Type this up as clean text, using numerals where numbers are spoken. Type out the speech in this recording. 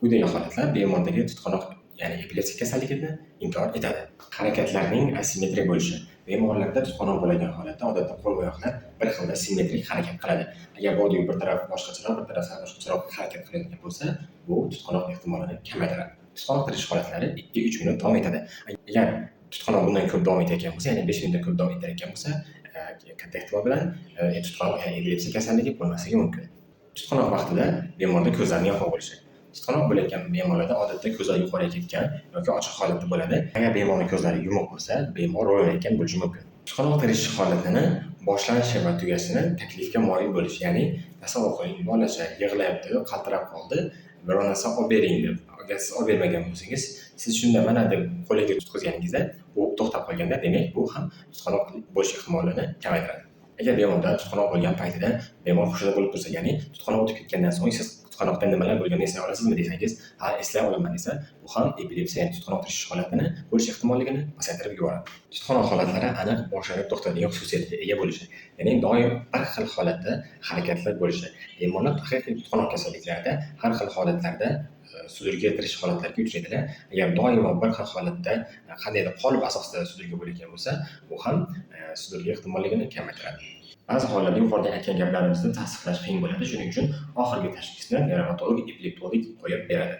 Quyidagi holatlar bemordagi tutqanoq, ya'ni epilepsiya kasalligini inkor etadi. Harakatlarning asimetrik bo'lishi. Bemorlarda tutqanoq bo'lgan holatda odatda qo'l-oyoqlar bir xil simmetrik harakat qiladi. Agar body bir taraf boshqacharoq, bir taraf boshqacharoq harakat qilayotgan bo'lsa, bu tutqanoq ehtimolini kamaytiradi. Tutqanoq tirish holatlari 2-3 minut davom etadi. Agar tutqanoq bundan ko'p davom etayotgan bo'lsa, ya'ni 5 minutdan ko'p davom etayotgan bo'lsa, katta ehtimol bilan tutqanoq, ya'ni epilepsiya kasalligi bo'lmasligi mumkin. Tutqanoq vaqtida bemorda ko'zlarning yopiq bo'lishi. Tutqanoq bo'layotgan bemorlarda odatda ko'zlar yuqoriga ketgan yoki ochiq holatda bo'ladi. Agar bemorning ko'zlari yumuq bo'lsa, bemor o'ylayotgan bo'lishi mumkin. Tutqanoq tirish holatini boshlanishi va tugashini taklifga moyil bo'lish, ya'ni tasavvur qiling, bolacha yig'layapti, qaltirab qoldi, biror narsa olib bering deb. Agar siz olib bermagan bo'lsangiz, siz shunda mana deb qo'liga tutqazganingizda, u to'xtab qolganda, demak bu ham tutqanoq bo'lish ehtimolini kamaytiradi. Agar bemorda tutqanoq bo'lgan paytida bemor hushida bo'lib tursa, ya'ni tutqanoq o'tib ketgandan so'ng siz tutqanoqda nimalar bo'lganini eslay olasizmi desangiz, ha, eslay olaman desa, bu ham epilepsiya, ya'ni tutqanoq tirish holatini bo'lish ehtimolligini pasaytirib yuboradi. Tutqanoq holatlari aniq boshlanib to'xtaydigan xususiyatga ega bo'lishi, ya'ni doim bir xil holatda harakatlar bo'lishi. Bemorlar haqiqiy tutqanoq kasalliklarida har xil holatlarda sudurga kirish holatlariga uchraydilar. Agar doimo bir xil holatda qandaydir qolip asosida sudurga bo'layotgan bo'lsa, bu ham sudurga ehtimolligini kamaytiradi. Ba'zi hollarda yuqorida aytgan gaplarimizni tasdiqlash qiyin bo'ladi. Shuning uchun oxirgi tashxisni neonatolog epileptolog qo'yib beradi.